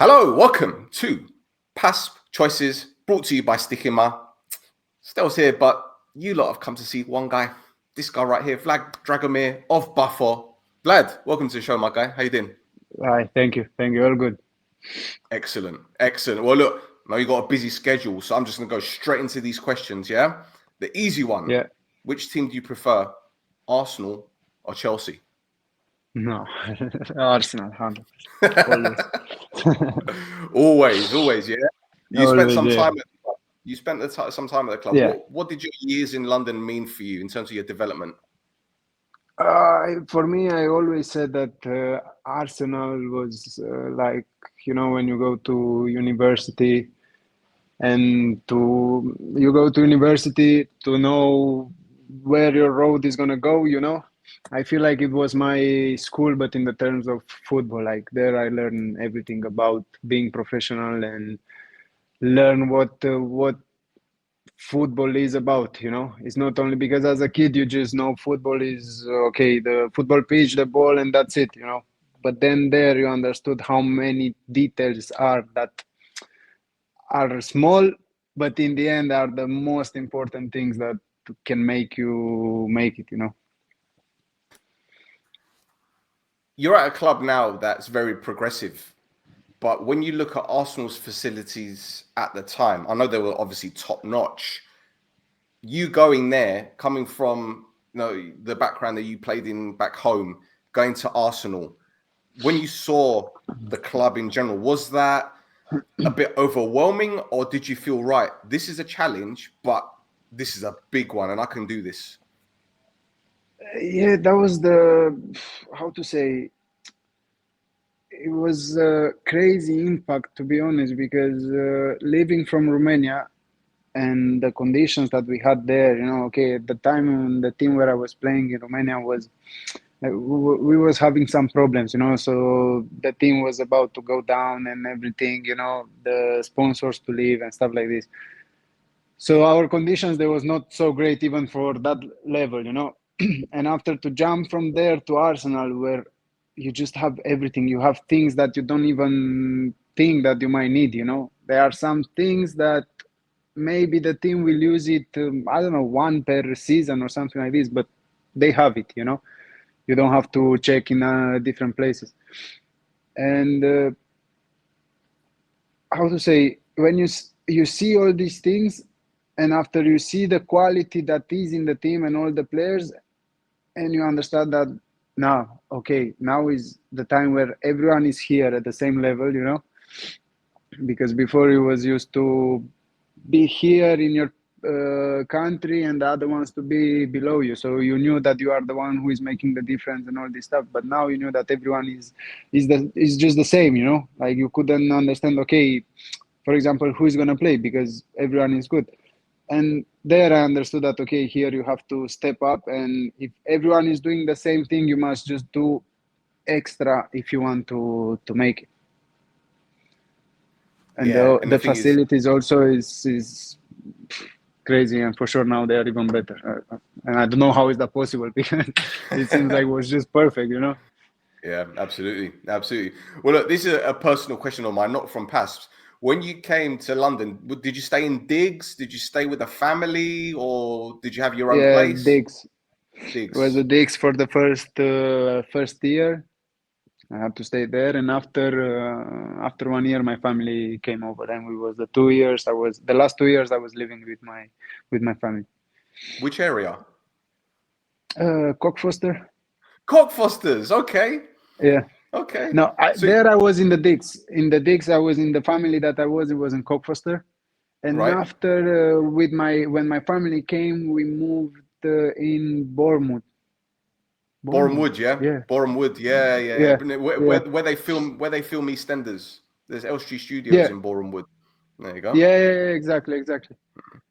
Hello, welcome to PASP Choices, brought to you by Stoiximan. Stel's here, but you lot have come to see one guy. This guy right here, Vlad Dragomir of Pafos. Vlad, welcome to the show, my guy. How you doing? Hi, thank you. All good. Excellent. Well, look, now you got a busy schedule, so I'm just going to go straight into these questions, yeah? The easy one. Yeah. Which team do you prefer, Arsenal or Chelsea? No, Arsenal, 100%. Always, yeah? You spent Always, some yeah. time at the club. You spent some time at the club. Yeah. What did your years in London mean for you in terms of your development? For me, I always said that Arsenal was like, when you go to university you go to university to know where your road is gonna go, I feel like it was my school, but in the terms of football, like there I learned everything about being professional and learn what football is about. It's not only because as a kid you just know football is okay, the football pitch, the ball, and that's it. But then there you understood how many details are that are small, but in the end are the most important things that can make you make it. You're at a club now that's very progressive, but when you look at Arsenal's facilities at the time, I know they were obviously top notch. You going there, coming from the background that you played in back home, going to Arsenal, when you saw the club in general, was that a bit overwhelming, or did you feel, right, this is a challenge, but this is a big one and I can do this? Yeah, that was the, how to say, it was a crazy impact, to be honest, because living from Romania and the conditions that we had there, okay, at the time the team where I was playing in Romania was, we was having some problems, so the team was about to go down and everything, the sponsors to leave and stuff like this. So our conditions, there was not so great even for that level, and after to jump from there to Arsenal, where you just have everything, you have things that you don't even think that you might need. There are some things that maybe the team will use it, I don't know, one per season or something like this, but they have it. You don't have to check in different places. And how to say, when you see all these things, and after you see the quality that is in the team and all the players, and you understand that now is the time where everyone is here at the same level, because before you was used to be here in your country and the other ones to be below you, so you knew that you are the one who is making the difference and all this stuff. But now you knew that everyone is just the same, like you couldn't understand, okay, for example, who is going to play, because everyone is good. And there I understood that, okay, here you have to step up, and if everyone is doing the same thing, you must just do extra if you want to make it. And Yeah, and the the thing is, facilities also is crazy, and for sure now they are even better. And I don't know how is that possible, because it seems like it was just perfect. yeah, absolutely. Well, look, this is a personal question of mine, not from PASPs. When you came to London, did you stay in digs? Did you stay with a family, or did you have your own Yeah, place? digs. It was a Digs. digs for the first year. I had to stay there, and after 1 year, my family came over, and we was the last 2 years I was living with my family. Which area? Cockfoster. Cockfosters. Okay. Yeah. Okay. No, So, there I was in the digs. In the digs, I was in the family that it was in Cockfoster. And right. after when my family came, we moved in Bournemouth. Boreham Bournemouth. Wood, yeah. Yeah. Boreham Wood, yeah. Yeah. Where, Yeah. where they film EastEnders. There's Elstree Studios Yeah. in Boreham Wood. There you go. Yeah. Exactly. Exactly.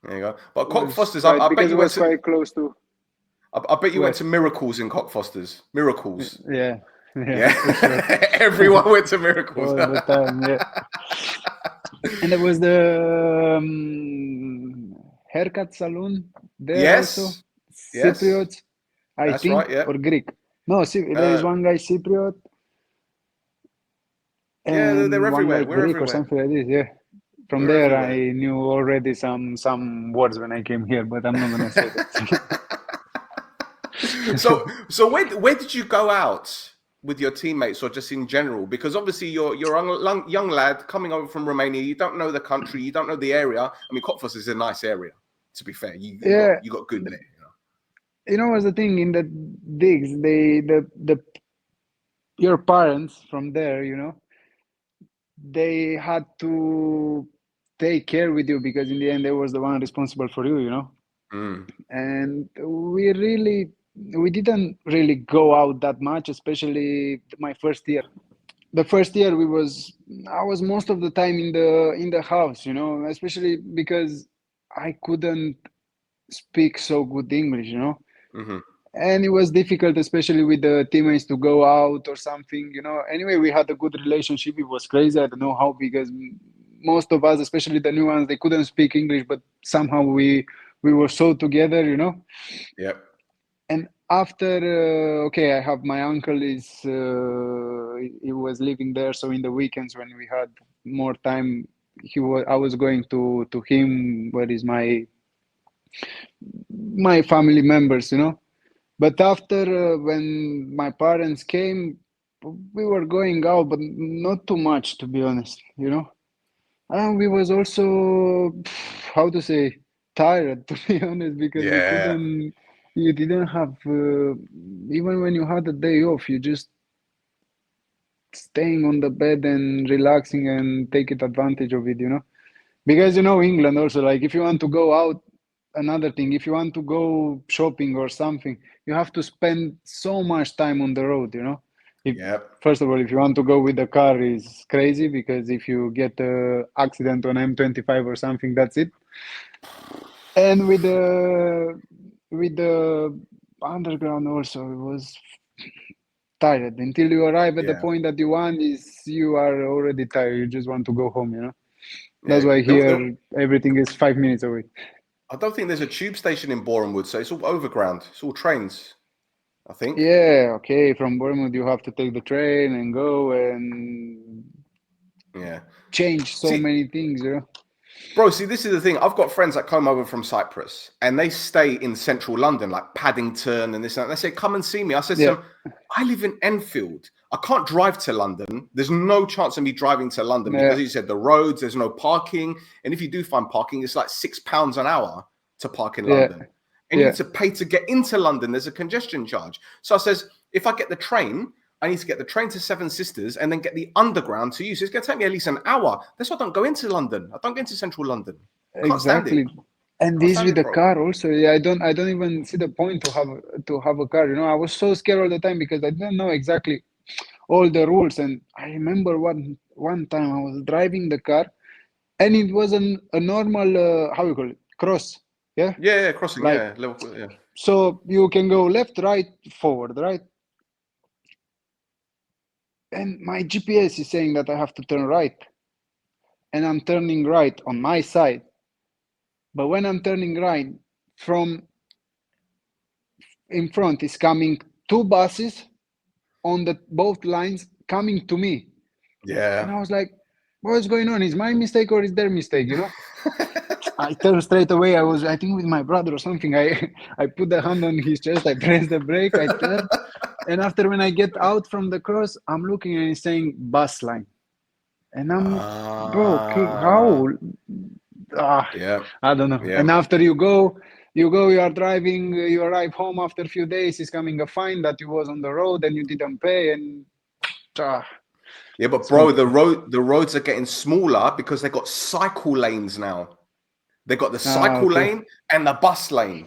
There you go. But It was Cockfosters, quite I bet because you it went was to. quite close to I bet you went to West. Miracles in Cockfosters. Miracles. Yeah. Yeah. Yeah. For sure. Everyone went to Miracles. All the time. Yeah. And there was the haircut salon there also. Yes. Cypriot, I That's right. think, Yeah. or Greek. No, there is Uh, one guy Cypriot. Yeah, they're and one everywhere. leg We're break or everywhere. something like this. Yeah. From We're there, everywhere. I knew already some words when I came here, but I'm not gonna say that. So where did you go out with your teammates or just in general? Because obviously you're a young lad coming over from Romania. You don't know the country. You don't know the area. I mean, Pafos is a nice area. To be fair, Yeah, you got good there. you know what's the thing in the digs? The your parents from there, they had to take care with you because in the end they was the one responsible for you. Mm, And we didn't really go out that much, especially my first year. The first year I was most of the time in the house, especially because I couldn't speak so good English. hmm. And it was difficult, especially with the teammates, to go out or something. Anyway, we had a good relationship. It was crazy. I don't know how, because most of us, especially the new ones, they couldn't speak English, but somehow we were so together. Yep. And after, okay, I have my uncle he was living there, so in the weekends when we had more time, I was going to him, where is my family members. But after, when my parents came, we were going out, but not too much, to be honest. And we was also, how to say, tired, to be honest, because Yeah. you didn't have, even when you had a day off, you just staying on the bed and relaxing and taking advantage of it. Because England also, like, if you want to go out, another thing, if you want to go shopping or something, you have to spend so much time on the road. If Yep. First of all, if you want to go with the car, is crazy, because if you get a accident on M25 or something, that's it. And with the underground also, it was tired until you arrive at the Yeah. point that you want, is you are already tired. You just want to go home. That's Yeah. why here everything is 5 minutes away. I don't think there's a tube station in Borehamwood, so it's all overground. It's all trains, I think. Yeah, okay. From Bournemouth, you have to take the train and go and Yeah. change so See, many things. bro, this is the thing. I've got friends that come over from Cyprus and they stay in central London, like Paddington and this and that. They say, come and see me. I said to Yeah, them, I live in Enfield. I can't drive to London. There's no chance of me driving to London yeah, because you said the roads, there's no parking. And if you do find parking, it's like £6 an hour to park in yeah, London. And you yeah. need to pay to get into London. There's a congestion charge. So I says, if I get the train, I need to get the train to Seven Sisters and then get the underground to you. So it's going to take me at least an hour. That's why I don't go into London. I don't go into central London. Can't stand it. Exactly. And Can't this stand with it, the bro. car also. Yeah, I don't even see the point to have a car. I was so scared all the time because I didn't know exactly all the rules. And I remember one time I was driving the car, and it was a normal, how you call it, cross. Yeah, Yeah, yeah, crossing. like, Yeah, level. Yeah, so you can go left, right, forward, right? And my GPS is saying that I have to turn right, and I'm turning right on my side. But when I'm turning right, from in front is coming two buses on the both lines coming to me. And yeah. I was like, what's going on? Is my mistake or is their mistake? I turned straight away. I think, with my brother or something. I put the hand on his chest. I pressed the brake. I turned. And after, when I get out from the cross, I'm looking and it's saying bus line. And I'm, bro, okay, Ah, how? Ah, yeah, I don't know. yeah, And after you are driving, you arrive home after a few days, it's coming a fine that you was on the road and you didn't pay, and ah, yeah. But it's bro, complicated. the roads are getting smaller because they got cycle lanes now. They got the Ah, cycle okay. lane and the bus lane,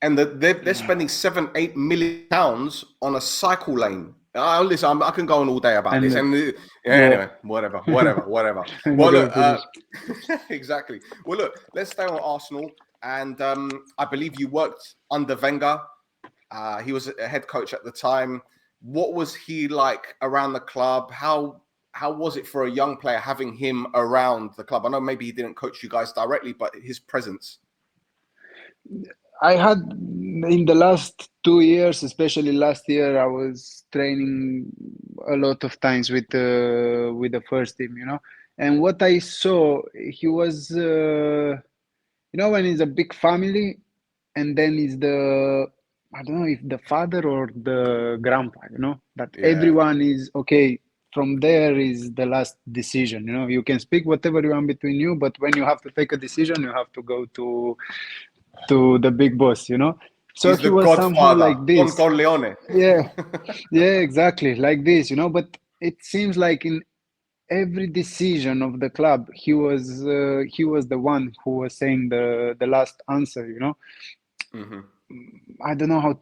and they're spending 7-8 million pounds on a cycle lane. Listen, I can go on all day about And this, and yeah, yeah, anyway, whatever. I'm not Well, gonna look, finish. exactly. Well, look, let's stay on Arsenal, and I believe you worked under Wenger. He was a head coach at the time. What was he like around the club? How was it for a young player having him around the club? I know maybe he didn't coach you guys directly, but his presence. I had in the last 2 years, especially last year, I was training a lot of times with the first team, you know. And what I saw, he was, you know, when it's a big family, and then is the, I don't know if the father or the grandpa, you know, that Yeah. everyone is okay. From there is the last decision, you know. You can speak whatever you want between you, but when you have to take a decision, you have to go to the big boss, you know. So He's he the was somehow godfather, like Don this. Corleone. Yeah, yeah, exactly, like this, you know. But it seems like in every decision of the club, he was the one who was saying the last answer, you know. Hmm. I don't know how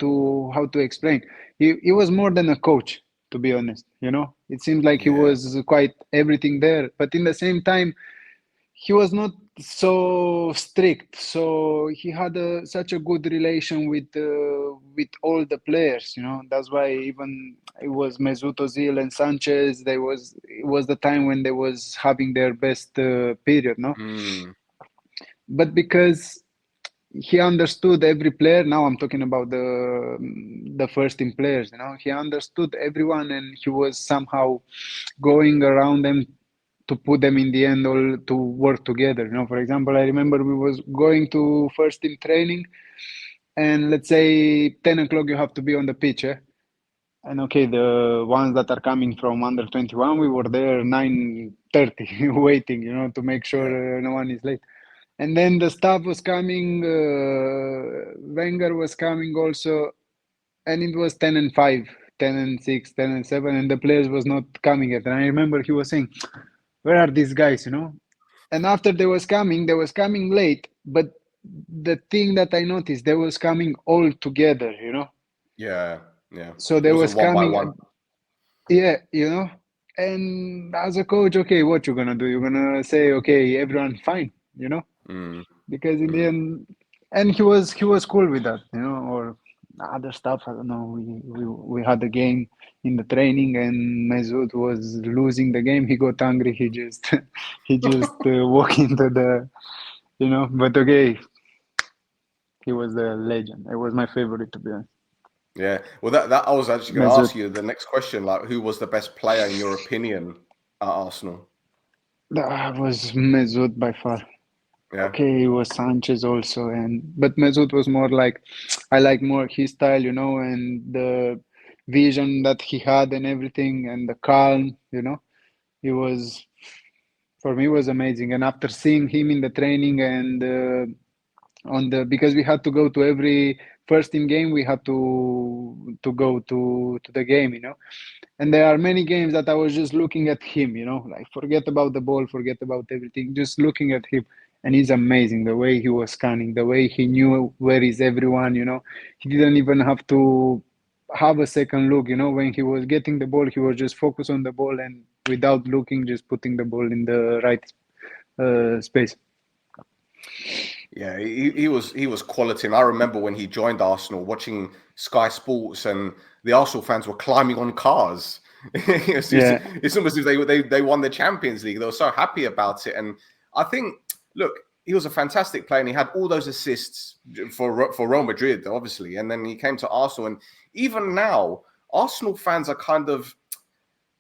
to explain. He was more than a coach, to be honest, you know. It seemed like he Yeah. was quite everything there, but in the same time he was not so strict, so he had such a good relation with all the players, you know. That's why even it was Mesut Ozil and Sanchez, it was the time when they was having their best period, no. Mm. But because he understood every player, now I'm talking about the first team players, you know. He understood everyone, and he was somehow going around them to put them in the end all to work together, you know. For example, I remember we was going to first team training, and let's say 10 o'clock you have to be on the pitch, eh? And okay, the ones that are coming from under 21, we were there 9:30 waiting, you know, to make Yeah. sure no one is late. And then the staff was coming, Wenger was coming also, and it was 10 and 5, 10 and 6, 10 and 7, and the players was not coming yet. And I remember he was saying, where are these guys, you know? And after they was coming late, but the thing that I noticed, they was coming all together, you know? Yeah. Yeah. So It they wasn't was one by coming, one. yeah, you know? And as a coach, okay, what you gonna do? You're gonna say, okay, everyone fine, you know? Mm. Because in the Mm. end, and he was cool with that, you know, or other stuff. I don't know. We had a game in the training, and Mesut was losing the game. He got angry. He just he just walked into the, you know. But okay, he was the legend. It was my favorite, to be honest. Yeah. Well, that I was actually going to Mesut. ask you the next question, like, who was the best player in your opinion at Arsenal? That was Mesut by far. Yeah. Okay, it was Sanchez also, and but Mesut was more like, I like more his style, you know, and the vision that he had and everything, and the calm, you know. He was, for me, was amazing. And after seeing him in the training and on the, because we had to go to every first team game, we had to go to the game, you know. And there are many games that I was just looking at him, you know, like forget about the ball, forget about everything, just looking at him. And he's amazing, the way he was scanning, the way he knew where is everyone, you know. He didn't even have to have a second look, you know. When he was getting the ball, he was just focused on the ball, and without looking, just putting the ball in the right space. Yeah, he was quality, and I remember when he joined Arsenal, watching Sky Sports, and the Arsenal fans were climbing on cars. Yeah, It's almost as if they won the Champions League. They were so happy about it, and I think, look, he was a fantastic player, and he had all those assists for Real Madrid, obviously, and then he came to Arsenal, and even now, Arsenal fans are kind of,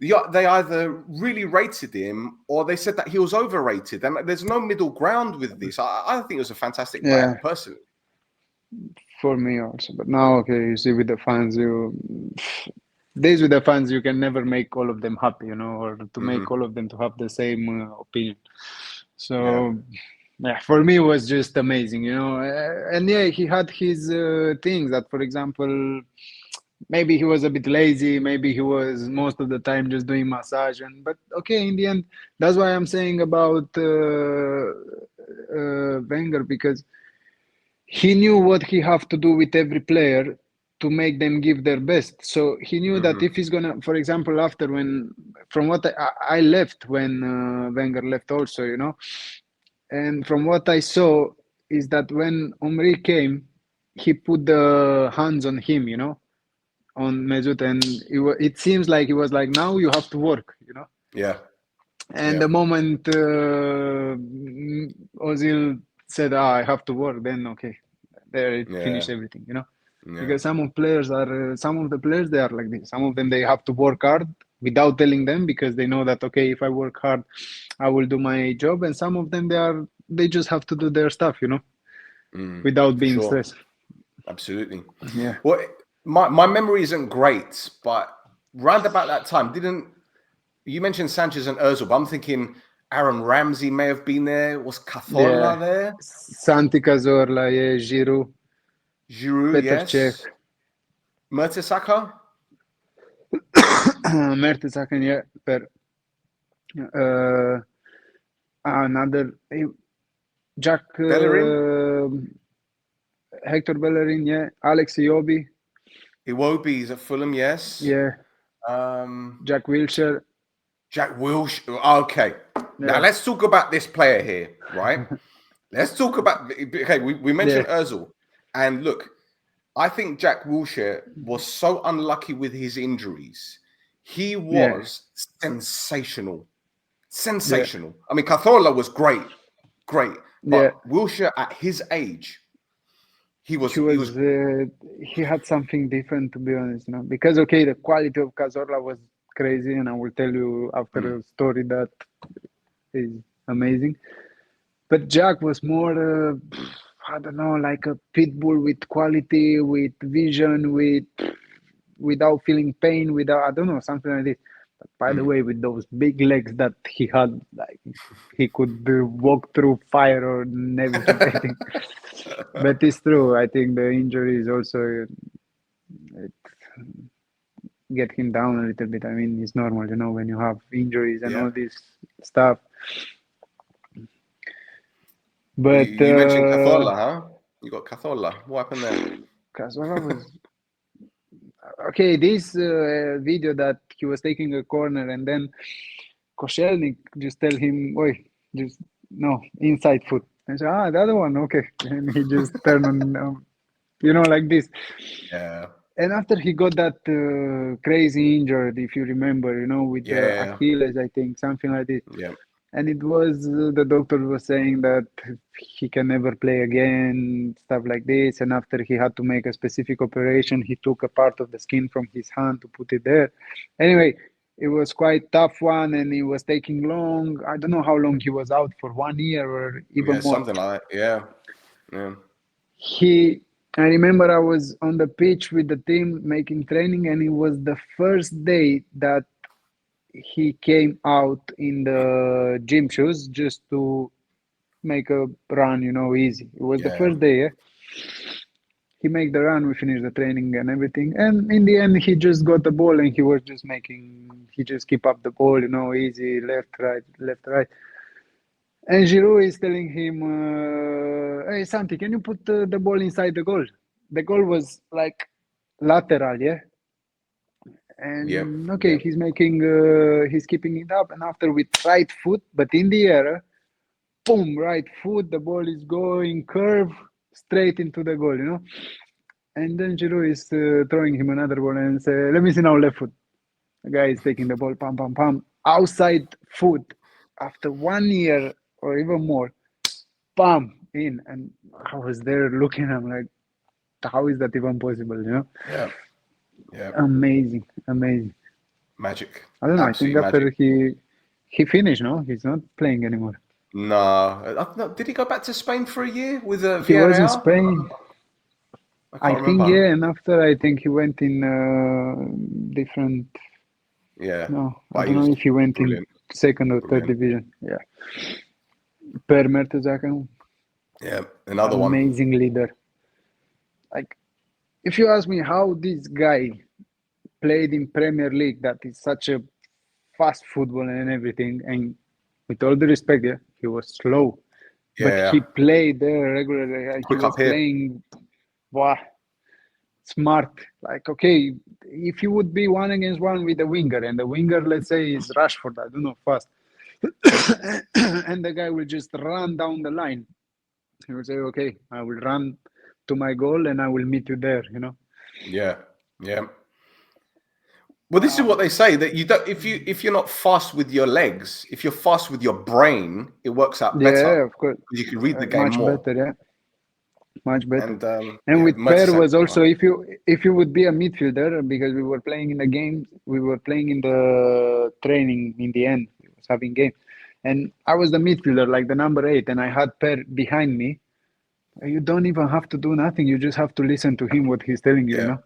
yeah, they either really rated him or they said that he was overrated, and there's no middle ground with this. I think he was a fantastic player, yeah, personally. for me also. But now, okay, you see, with the fans, days with the fans, you can never make all of them happy, you know, or to Hmm. make all of them to have the same opinion. Yeah. So, yeah, for me, it was just amazing, you know. And yeah, he had his things that, for example, maybe he was a bit lazy, maybe he was most of the time just doing massage, and but okay, in the end, that's why I'm saying about Wenger, because he knew what he have to do with every player to make them give their best. So he knew that Hmm. if he's gonna, for example, after when, from what I left when Wenger left also, you know, and from what I saw is that when Omri came, he put the hands on him, you know, on Mesut, and it seems like he was like, now you have to work, you know. Yeah. And Yeah. the moment Ozil said, I have to work, then okay, there it Yeah. finish everything, you know. Yeah. Because some of the players they are like this. Some of them they have to work hard without telling them because they know that okay, if I work hard, I will do my job. And some of them they just have to do their stuff, you know, without For being sure. stressed. Absolutely. Yeah, Well, my memory isn't great, but round about that time, didn't you mentioned Sanchez and Ozil? But I'm thinking Aaron Ramsey may have been there. Was yeah. Cazorla there? Santi Cazorla, yeah, Giroud, Giroud, Petr Cech, yes. Mertersaker? Mertersaker, yeah, uh, another Jack Bellerin? Hector Bellerin, yeah, Alex Iwobi, Iwobi's at Fulham, yes. yeah, Um, Jack Wilshere, Jack Wilshere. Okay. Now yeah, let's talk about this player here, right? Let's talk about. Okay, we yeah, mentioned Ozil, and look, I think Jack Wilshere was so unlucky with his injuries. He yeah, was sensational. yeah, Sensational. I mean, Cazorla was great, yeah. but Wilshere at his age, he was He he was was he had something different to be honest, you know, because okay, the quality of Cazorla was crazy, and I will tell you after mm, a story that is amazing. But Jack was more, I don't know, like a pit bull with quality, with vision, without feeling pain, without I don't know something like this. But by the mm, way, with those big legs that he had, like he could walk through fire or everything. I think, but it's true. I think the injuries also get him down a little bit. I mean, it's normal, you know, when you have injuries and yeah. all this stuff. Well, But you mentioned Cazorla, huh? You got Cazorla. What happened there? Cazorla was okay. This video that he was taking a corner and then Koscielny just tell him, "Oi, just no inside foot." And so, the other one, okay. And he just turned on, you know, like this. Yeah, And after he got that crazy injured, if you remember, you know, with the yeah, Achilles, I think something like this. yeah. And it was the doctor was saying that he can never play again, stuff like this. And after he had to make a specific operation, he took a part of the skin from his hand to put it there. Anyway, it was quite tough one, and it was taking long. I don't know how long he was out for, 1 year or Yeah, even more. something like that. Yeah, yeah. He, I remember I was on the pitch with the team making training, and it was the first day that he came out in the gym shoes just to make a run, you know, easy. It was the Yeah, first day, yeah? He made the run, we finished the training and everything. And in the end, he just got the ball and he was just he just keep up the ball, you know, easy, left, right, left, right. And Giroud is telling him, hey, Santi, can you put the ball inside the goal? The goal was like lateral, yeah? yeah, And okay, yeah, he's keeping it up. And after with right foot, but in the air, boom, right foot, the ball is going curve straight into the goal, you know. And then Giroud is throwing him another ball and say, "Let me see now, left foot." The guy is taking the ball, pam, pam, pam, outside foot. After 1 year or even more, pam, in. And I was there looking. I'm like, how is that even possible? You know, yeah, yeah. amazing, amazing. Magic, I don't know. I think absolutely after magic. he finished, no, he's not playing anymore. No, no, did he go back to Spain for a year with He was in Villarreal? Spain. I I can't think remember. yeah, and after I think he went in different. Yeah, No, I but don't he know was if he went in brilliant, second or third brilliant. division. Yeah, Per Mertesaker, Yeah, another one. amazing leader. Like, if you ask me how this guy played in Premier League, that is such a fast football and everything, and with all the respect, yeah, he was slow, but Yeah, he played there regularly. He quick was up here. playing, wow, smart. Like, okay, if you would be 1 against 1 with a winger, and the winger, let's say, is Rashford, I don't know, fast, and the guy will just run down the line. He will say, okay, I will run to my goal and I will meet you there, you know? Yeah, yeah. Well, this is what they say that you don't if you're not fast with your legs, if you're fast with your brain, it works out better Yeah, of course. because you can read the game Much more. better, yeah. much better. And And with Per Mertersaker. was also, if you would be a midfielder, because we were playing in the games, we were playing in the training in the end, we was having games, and I was the midfielder, like the number 8, and I had Per behind me. You don't even have to do nothing. You just have to listen to him what he's telling you, Yeah,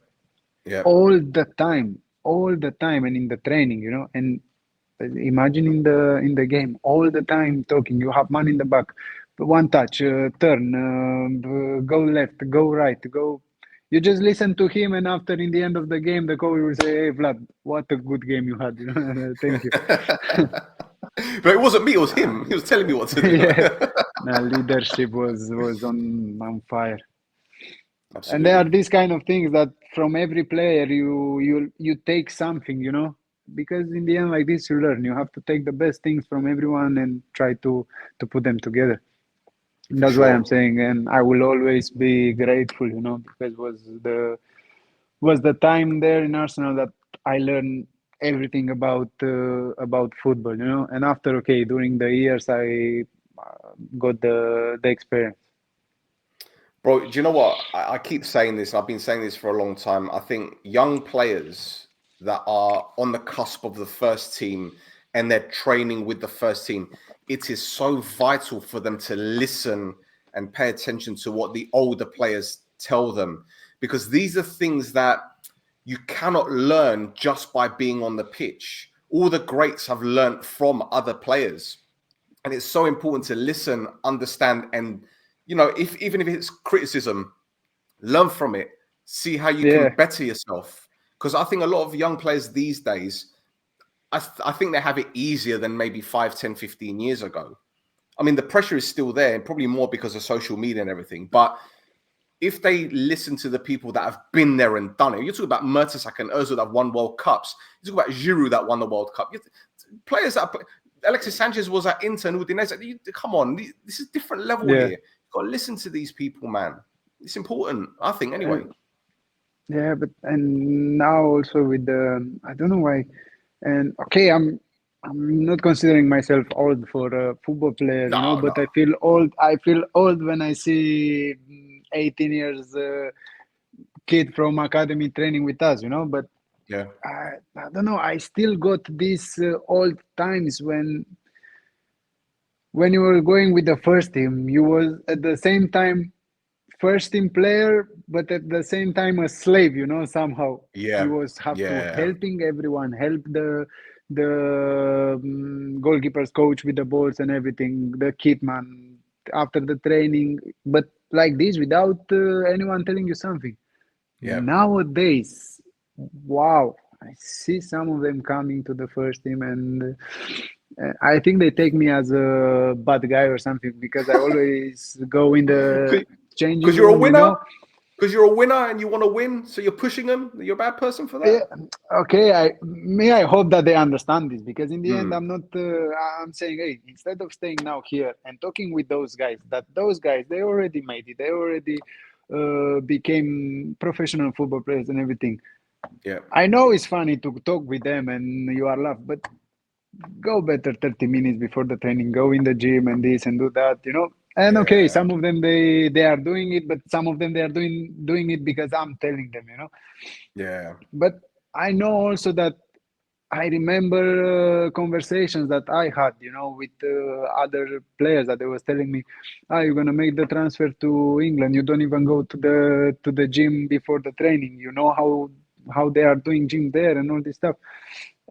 yeah, all the time, and in the training, and imagine in the game, all the time talking. You have man in the back, one touch, turn, go left, go right, go. You just listen to him, and after in the end of the game, the coach will say, "Hey, Vlad, what a good game you had." Thank you. but it wasn't me. It was him. He was telling me what to do. Yeah, no, leadership was on fire. And there are Absolutely. these kind of things that from every player you take something, because in the end, like this, you learn. You have to take the best things from everyone and try to put them together. For That's why I'm sure. saying, and I will always be grateful, because was the time there in Arsenal that I learned everything about football, And after, okay, during the years, I got the experience. Bro, do you know what? I keep saying this, and I've been saying this for a long time. I think young players that are on the cusp of the first team and they're training with the first team, it is so vital for them to listen and pay attention to what the older players tell them, because these are things that you cannot learn just by being on the pitch. All the greats have learned from other players. And it's so important to listen, understand, and if even if it's criticism, learn from it, see how you can Yeah, better yourself. Because I think a lot of young players these days, I think they have it easier than maybe 5, 10, 15 years ago. I mean, the pressure is still there, and probably more because of social media and everything. But if they listen to the people that have been there and done it, you're talking about Mertersaker and Ozil that have won World Cups. You talk about Giroud that won the World Cup. Players that Alexis Sanchez was at Inter and Udinese. Come on, this is different level yeah. here. You've got to listen to these people, man. It's important, I think, Uh, anyway. Yeah, but and now also with the I don't know why, and okay, I'm not considering myself old for a football player, No, no. but I feel old. I feel old when I see 18 years kid from academy training with us, But Yeah, I don't know. I still got these old times when you were going with the first team. You was at the same time first team player, but at the same time a slave, somehow. You yeah, was have to yeah, helping everyone, help the goalkeepers coach with the balls and everything, the kit man after the training, but like this without anyone telling you something. yeah, Nowadays, wow, I see some of them coming to the first team, and I think they take me as a bad guy or something because I always go in the changing because you're a room, winner. Because you're a winner and you want to win, so you're pushing them. You're a bad person for that. Yeah, okay, I hope that they understand this because in the end, Hmm. I'm not. I'm saying, hey, instead of staying now here and talking with those guys, that those guys they already made it. They already became professional football players and everything. Yeah, I know it's funny to talk with them and you are laugh, but go better 30 minutes before the training. Go in the gym and this and do that. And okay, yeah, some of them they are doing it, but some of them they are doing it because I'm telling them. yeah, But I know also that I remember conversations that I had, with other players that they was telling me, "Ah, you're gonna make the transfer to England. You don't even go to the gym before the training. You know how they are doing gym there and all this stuff."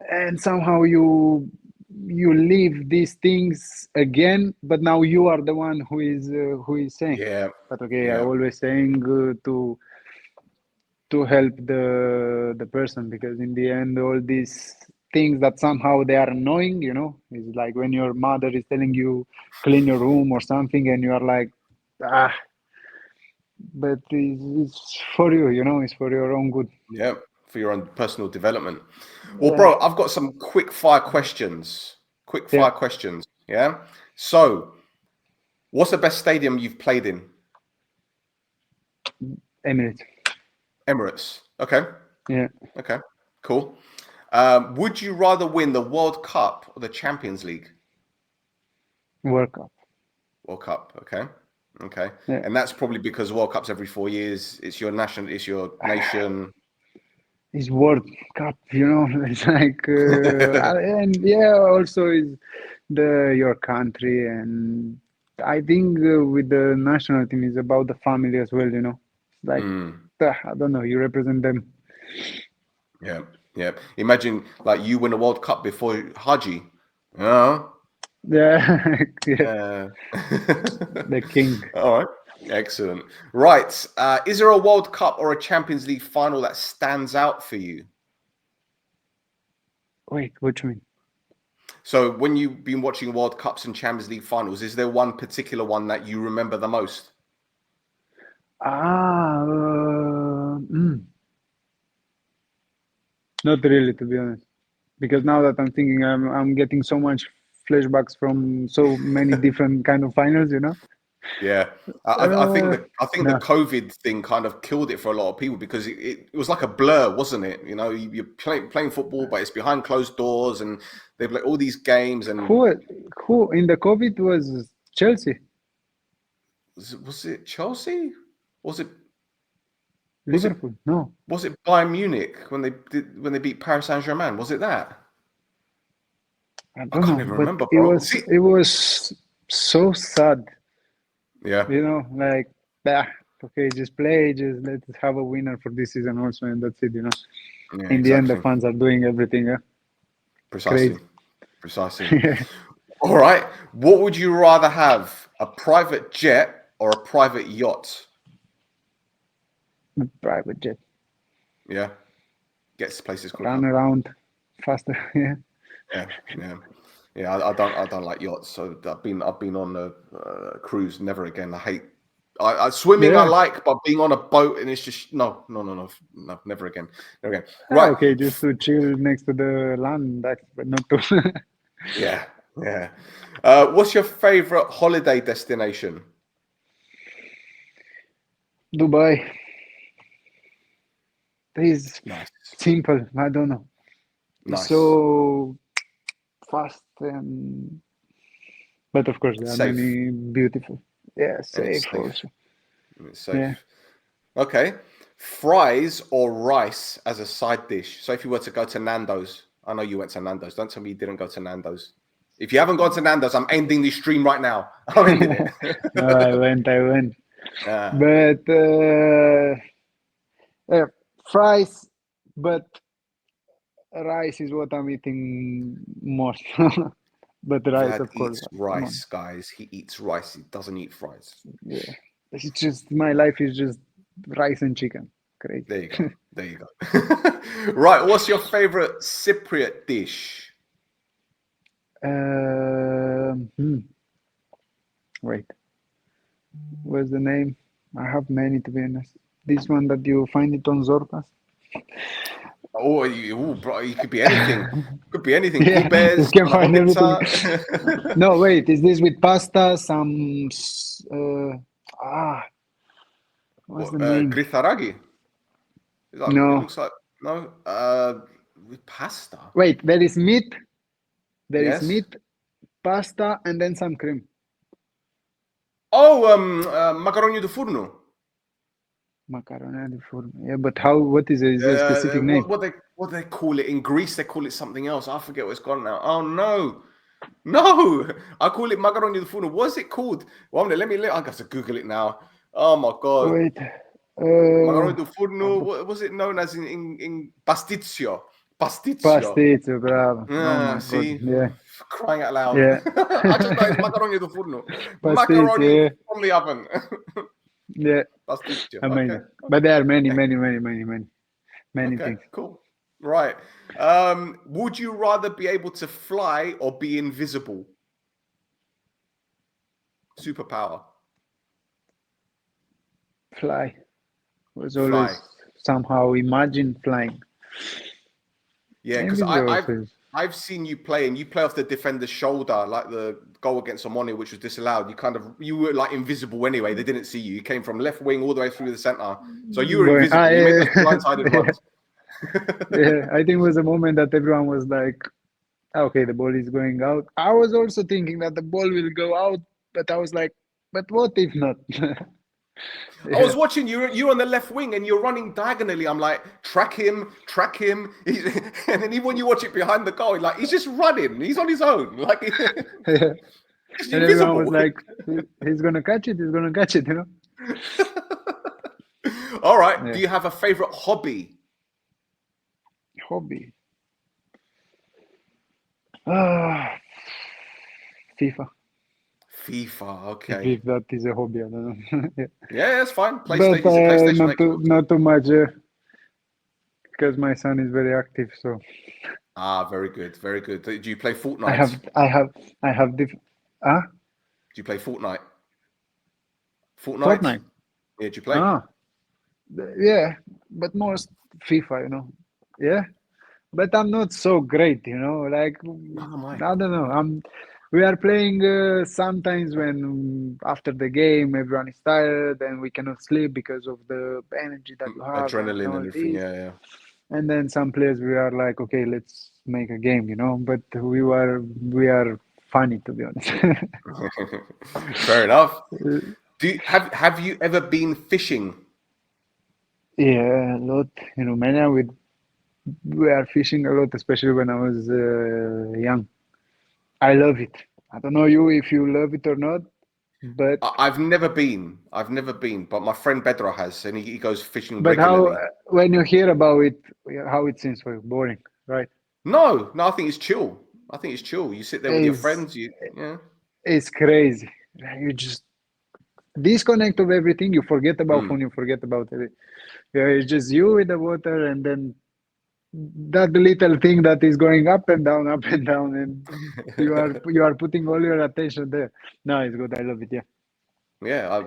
And somehow you leave these things again, but now you are the one who is saying. yeah, But okay, I yeah, always saying to help the person because in the end all these things that somehow they are annoying, is like when your mother is telling you clean your room or something and you are like, ah, but it's for you, it's for your own good. yeah. For your own personal development. Well, Yeah, bro, I've got some quick fire questions. Quick yeah. fire questions. Yeah. So, what's the best stadium you've played in? Emirates. Emirates. Okay. Yeah. Okay. Cool. Would you rather win the World Cup or the Champions League? Work up. World Cup. Okay. Okay. Yeah. And that's probably because World Cup's every 4 years. It's your nation. It's World Cup, it's like, and yeah, also is your country, and I think with the national team is about the family as well, It's like, I don't know, you represent them. Yeah. Yeah. Imagine like you win a World Cup before Haji. Yeah. Yeah, yeah, Uh, the king. all right. Excellent. Right. Is there a World Cup or a Champions League final that stands out for you? Wait, what do you mean? So when you've been watching World Cups and Champions League finals, is there one particular one that you remember the most? Ah, not really, to be honest. Because now that I'm thinking, I'm getting so much flashbacks from so many different kind of finals, Yeah, I think the No, COVID thing kind of killed it for a lot of people because it was like a blur, wasn't it? You know, you're playing football, but it's behind closed doors, and they've like all these games. And who who in the COVID was Chelsea, was it Chelsea? Was it was it Liverpool? No, was it Bayern Munich when they beat Paris Saint-Germain? Was it that? I I don't can't know, even but remember, bro. See, it was so sad, yeah, like, okay, just play, just let's have a winner for this season also, and that's it. yeah, In the end, the exactly, fans are doing everything. Yeah? precisely, Crazy. precisely. All right. What would you rather have? A private jet or a private yacht? Private jet, Yeah. Gets to places quicker. run around faster. Yeah. Yeah. Yeah. Yeah. I don't like yachts. So I've been on a cruise. Never again. I hate swimming. I Yeah. like, but being on a boat and it's just no. Never again. Never again. Right. Okay, just to chill next to the land, but not to. Yeah. Yeah. What's your favorite holiday destination? Dubai is Nice. simple. I don't know. It's Nice. so fast, but of course there are Safe. many beautiful. Yeah, And it's safe safe. also. And it's Yeah. safe. Okay. Fries or rice as a side dish. So if you were to go to Nando's, I know you went to Nando's. Don't tell me you didn't go to Nando's. If you haven't gone to Nando's, I'm ending this stream right now. I'm ending it. No, I went. Ah, But yeah, fries, but rice is what I'm eating most. But rice, Vlad of course. eats Come on. rice, guys. He eats rice. He doesn't eat fries. Yeah. It's just my life is just rice and chicken. Crazy. There you go. There you go. Right. What's your favorite Cypriot dish? Um, hmm, Wait, what's the name? I have many, to be honest. This one that you find it on Zorkas. Bro, it could be anything. Could be anything. Yeah, you Kubes, can find everything. Malahopita. No, wait, is this with pasta? What's What, the name? gritharagi? It No, looks like no. With pasta. wait, there is meat. There is Yes. meat, pasta, and then some cream. Oh, macaroni di forno. Macaroni di forno. Yeah, but how? What is it? Is there a specific name? What they call it in Greece? They call it something else. I forget what it's called now. Oh no, no! I call it macaroni di forno. What's it called? Well, let me. I got to Google it now. Oh my god, Wait. macaroni di Oh, forno. What was it known as in pasticcio? Pasticcio. pasticcio, bravo. Oh my God. See, Yeah, crying out loud. yeah. I just know it's macaroni di forno. Pasticcio, Macaroni yeah. from the oven. Yeah, Pasticcio. Okay. amazing. But there are many Okay, things. cool. Right. Would you rather be able to fly or be invisible? Superpower. Fly was Fly. always somehow imagine flying. Yeah, because Invisible also is. I've seen you play and you play off the defender's shoulder, like the goal against Omoni, which was disallowed. You were like invisible anyway. They didn't see you. You came from left wing all the way through the center. So you were invisible. You made those blindsided Yeah, runs. yeah. I think it was a moment that everyone was like, okay, the ball is going out. I was also thinking that the ball will go out, but I was like, But what if not? I Yeah. was watching you on the left wing and you're running diagonally. I'm like, track him. And then even when you watch it behind the goal, like he's just running. He's on his own. Like Yeah. he's And everyone was invisible. like, He's gonna catch it. He's gonna catch it." All right. Do Yeah. you have a favorite hobby? Hobby. Ah, FIFA. FIFA. If Okay. that is a hobby, I don't know. Yeah. Yeah, that's fine. But PlayStation. Is it PlayStation or Xbox? not too much, because my son is very active. So Ah, very good. Very good. Do you play I Fortnite? have Do I have I have ah you play Fortnite? Fortnite? Fortnite. Yeah, do you play? Ah, yeah, but most FIFA, Yeah, but I'm not so great, Like No, my. I don't know. We are playing sometimes when after the game everyone is tired and we cannot sleep because of the energy that you have and Adrenaline all and everything. this. Yeah, And then some players we are like, okay, let's make a game, But we are funny to be honest. yeah. Fair enough. Have you ever been fishing? Yeah, a lot in Romania. We are fishing a lot, especially when I was young. I love it. I don't know you if you love it or not, but I've never been. I've never been, but my friend Bedra has, and he goes fishing how regularly. when you hear about it, how it seems for you, boring, right? No, I think it's chill. I think it's chill. You sit there with your Is friends. Yeah. it's crazy. You just disconnect of everything. You forget about Mm. phone. You forget about it. Yeah, it's just you with the water, and then that little thing that is going up and down, and you are putting all your attention there. No, it's good. I love it. Yeah. Yeah,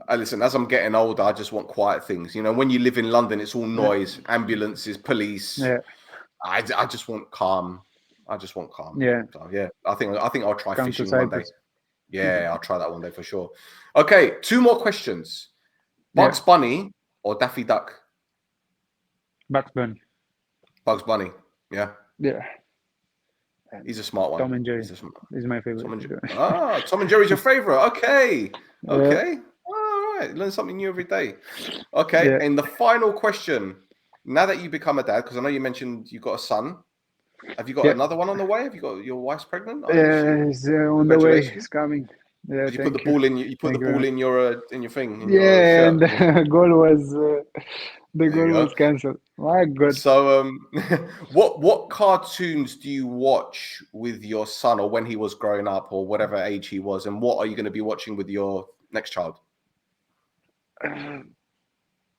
I listen. As I'm getting older, I just want quiet things. When you live in London, it's all Yeah. noise, ambulances, police. Yeah. I just want calm. I just want calm. Yeah. So yeah, I think I'll try Come to fishing one day. Cyprus. Yeah, I'll try that one day for sure. Okay, two more questions. Yeah. Bugs Bunny or Daffy Duck? Bugs Bunny. Bugs Bunny. Yeah, Yeah. he's a smart one. Tom and Jerry He's a smart. is my Tom favorite. and Tom and Jerry's your favorite. Okay, Yeah. okay. All right, learn something new every day. Okay, Yeah. and the final question. Now that you become a dad, because I know you mentioned you got a son. Have you got Yeah. another one on the way? Have you got your wife's pregnant? Is she? It's on the way. Congratulations. It's coming. Yeah. Did you put the Thank you. ball in? You put the Thank you very ball much. in your thing in your Yeah, and shirt. the goal was the There you goal go. was cancelled. My God. So, what cartoons do you watch with your son, or when he was growing up, or whatever age he was, and what are you going to be watching with your next child?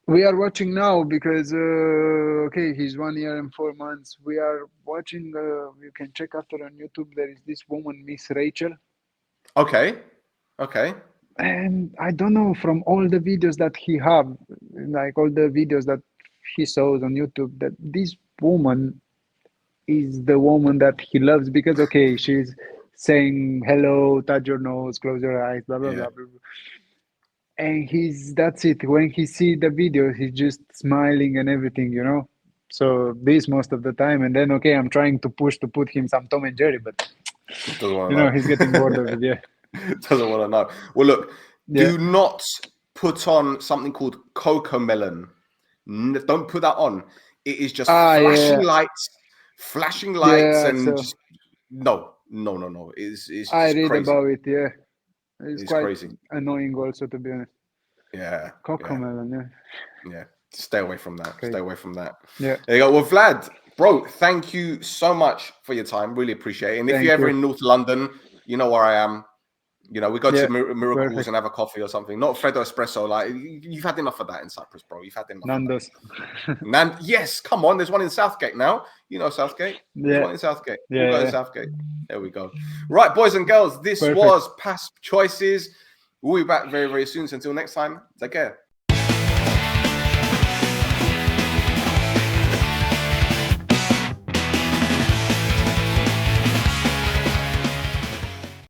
We are watching now because okay, he's 1 year and 4 months. We are watching. You can check after on YouTube. There is this woman, Miss Rachel, Okay, okay, and I don't know from all the videos that he have, like all the videos that he saw on YouTube, that this woman is the woman that he loves because okay, she's saying hello, touch your nose, close your eyes, blah blah yeah. blah blah. Blah. And that's it. When he see the video, he's just smiling and everything. So this most of the time, and then okay, I'm trying to push to put him some Tom and Jerry, but Doesn't want to he's getting bored of it. Yeah, know. Doesn't want to know. Well, look, yeah. do not put on something called Coco Melon. Don't put that on. It is just Ah, yeah, flashing lights, yeah. and So just no. It's I just read crazy. about it. Yeah, it's It's quite crazy. annoying also to be honest. Yeah, yeah, Cocomelon, yeah, yeah. Stay away from that. Stay crazy. away from that. Yeah, There you go. Well, Vlad, bro, thank you so much for your time. Really appreciate it. And if you're thank ever you. in North London, you know where I am. We go to Yeah, Miracles perfect. and have a coffee or something. Not Freddo Espresso. Like you've had enough of that in Cyprus, bro. You've had enough of that. Nando's. And yes, come on. There's one in Southgate now. You know Southgate. There's Yeah, one in Southgate. We'll yeah, go to yeah. Southgate. There we go. Right, boys and girls. This Perfect. was PASP Choices. We'll be back very, very soon. So until next time, take care.